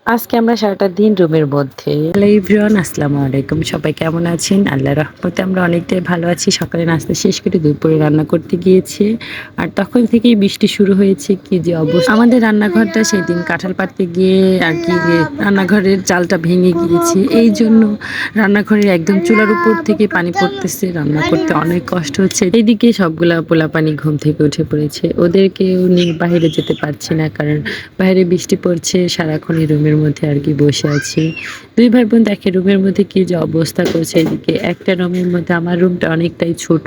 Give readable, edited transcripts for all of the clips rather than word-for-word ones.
আজকে আমরা সারাটা দিন রুমের মধ্যে। হ্যালো এভরিওয়ান, আসসালামু আলাইকুম। সবাই কেমন আছেন? আল্লাহর রহমতে আমরা অনেকটাই ভালো আছি। সকালে নাস্তা শেষ করে দুপুরে রান্না করতে গিয়েছি। আর তখন থেকেই বৃষ্টি শুরু হয়েছে। কি যে অবস্থা! আমাদের রান্নাঘরটা সেদিন কাঁঠাল পাড়তে গিয়ে আর কি রান্নাঘরের চালটা ভেঙে গিয়েছে। এইজন্য রান্নাঘরের একদম চুলার উপর থেকে পানি পড়তেছে। রান্না করতে অনেক কষ্ট হচ্ছে। এইদিকে সবগুলা পোলাপানি ঘুম থেকে উঠে পড়েছে। ওদেরকেও নিয়ে বাহিরে যেতে পারছি না, কারণ বাইরে বৃষ্টি পড়ছে। সারাক্ষণ এই রুমের মধ্যে আর কি বসে আছি। ২ ভাই বোন দেখে রুমের মধ্যে কি যে অবস্থা করছে। এদিকে একটা রুমের মধ্যে আমার রুমটা অনেকটাই ছোট।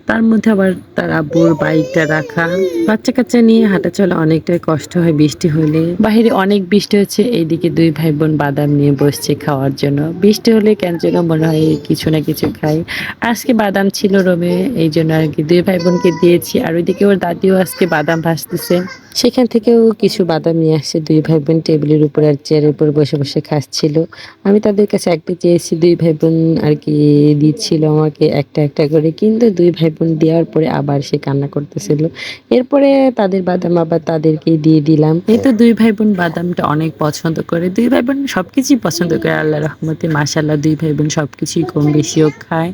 তার মধ্যে আবার তার আব্বুর বাইকটা রাখা। বাচ্চা-কাচ্চা নিয়ে হাঁটাচলা অনেকটাই কষ্ট হয় বৃষ্টি হলে। বাহিরে অনেক বৃষ্টি হচ্ছে। এইদিকে ২ ভাই বোন বাদাম নিয়ে বসছে খাওয়ার জন্য। বৃষ্টি হলে কেন যেন মনে হয় কিছু না কিছু খাই। আজকে বাদাম ছিল রুমে, এইজন্য আর কি ২ ভাই বোনকে দিয়েছি। আর ওইদিকে ওর দাদিও আজকে বাদাম ভাজতেছে। সেখান থেকেও কিছু বাদাম নিয়ে আসছে। ২ ভাই বোন টেবিলের উপর আর চেয়ারের উপর বসে বসে খাচ্ছিল। আমি তাদের কাছে একটা চেয়েছি, ২ ভাই বোন আর কি দিচ্ছিল আমাকে একটা একটা করে, কিন্তু ২ ভাই বোন দেওয়ার পরে আবার সে কান্না করতেছিল। এরপরে তাদের বাদাম আবার তাদেরকেই দিয়ে দিলাম। এই তো ২ ভাই বোন বাদামটা অনেক পছন্দ করে। ২ ভাই বোন সবকিছুই পছন্দ করে আল্লাহর রহমতে, মাশাআল্লাহ। ২ ভাই বোন সবকিছুই কম বেশিও খায়।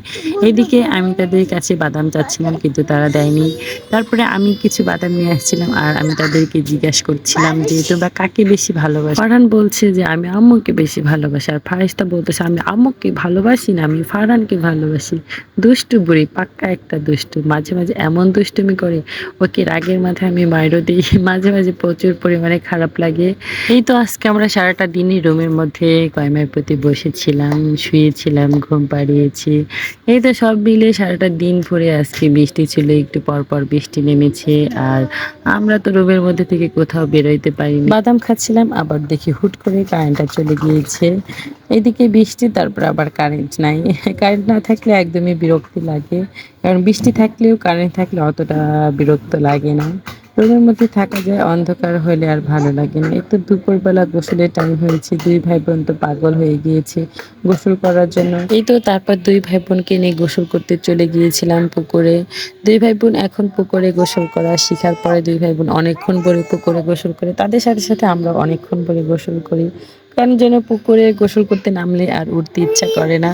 এদিকে আমি তাদের কাছে বাদাম চাচ্ছিলাম, কিন্তু তারা দেয়নি। তারপরে আমি কিছু বাদাম নিয়ে আসছিলাম আর আমি তাদেরকে জিজ্ঞাসা করছিলাম যে তোমরা কাকে বেশি ভালোবাসো। ফারহান বলছে যে আমি আম্মুকে বেশি ভালোবাসি, আর ফারিস্তা বলতেছে আমি আম্মুকে ভালোবাসি না, আমি ফারহানকে ভালোবাসি। দুষ্টু বুড়ি, পাক্কা একটা দুষ্টু। মাঝে মাঝে এমন দুষ্টুমি করে, ওকে রাগের মাথায় আমি মাইরও দিই। মাঝে মাঝে প্রচুর পরিমাণে খারাপ লাগে। এই তো আজকে আমরা সারাটা দিনই রুমের মধ্যে কয়মার প্রতি বসেছিলাম, শুয়েছিলাম, ঘুম পাড়িয়েছি। এই তো সব মিলে সারাটা দিন ভরে আজকে বৃষ্টি ছিল, একটু পর পর বৃষ্টি নেমেছে। আর আমরা তো রুমের মধ্যে থেকে কোথাও বেরোইতে পারিনি। বাদাম খাচ্ছিলাম, আবার দেখি হুট করে কারেন্টটা চলে গিয়েছে। এদিকে বৃষ্টি, তারপর আবার কারেন্ট নাই। কারেন্ট না থাকলে একদমই বিরক্তি লাগে, কারণ বৃষ্টি থাকলেও কারেন্ট থাকলে অতটা বিরক্ত লাগে না। রুমের মধ্যে থাকা যায়, অন্ধকার হলে আর ভালো লাগে না। এই তো দুপুরবেলা গোসলের টাইম হয়েছে। ২ ভাই বোন তো পাগল হয়ে গিয়েছে গোসল করার জন্য। এই তো তারপর ২ ভাই বোনকে নিয়ে গোসল করতে চলে গিয়েছিলাম পুকুরে। ২ ভাই বোন এখন পুকুরে গোসল করা শিখার পরে ২ ভাই বোন অনেকক্ষণ ধরে পুকুরে গোসল করে। তাদের সাথে সাথে আমরা অনেকক্ষণ ধরে গোসল করি। কেন যেন পুকুরে গোসল করতে নামলে আর উঠতে ইচ্ছা করে না।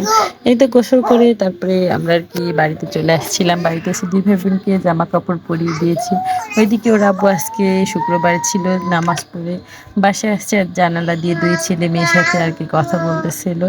এই তো গোসল করে তারপরে আমরা আর কি বাড়িতে চলে আসছিলাম। বাড়িতে এসে ২ ভাই বোনকে জামা কাপড় পরিয়ে দিয়েছি। ওইদিকে ওর আব্বু আজকে শুক্রবার ছিল, নামাজ পড়ে বাসায় আসছে, আর জানালা দিয়ে ২ ছেলে মেয়ের সাথে আর কি কথা বলতেছিল।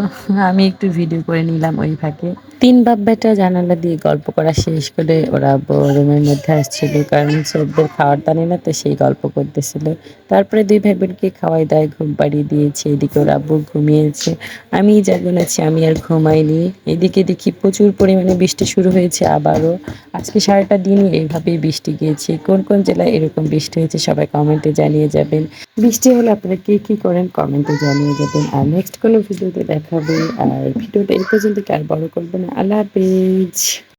আমি একটু ভিডিও করে নিলাম ওই ফাঁকে। ৩ বাপ বেটা জানালা দিয়ে গল্প করা শেষ করে ওরা রুমের মধ্যে আসছিল, কারণ হচ্ছে ওদের খাওয়ার দানি না, তো সেই গল্প করতেছিল। তারপরে ২ ভাই বোনকে খাওয়াই দাওয়াই ঘুম পাড়িয়ে দিয়েছে। এদিকে ওর আব্বু ঘুমিয়েছে, আমি জাগন আছি, আমি আর ঘুমাইনি। এদিকে দেখি প্রচুর পরিমাণে বৃষ্টি শুরু হয়েছে আবারও। আজকে সারাটা দিনই এইভাবেই বৃষ্টি গিয়েছে। কোন কোন জেলায় এরকম বৃষ্টি হয়েছে সবাই কমেন্টে জানিয়ে যাবেন। বৃষ্টি হলে আপনারা কে কি করেন কমেন্টে জানিয়ে যাবেন। আর নেক্সট কোনো ভিডিওতে দেখাবে। আর ভিডিওটা এই পর্যন্ত আর বড় করবো না। আল্লাহ হাফেজ।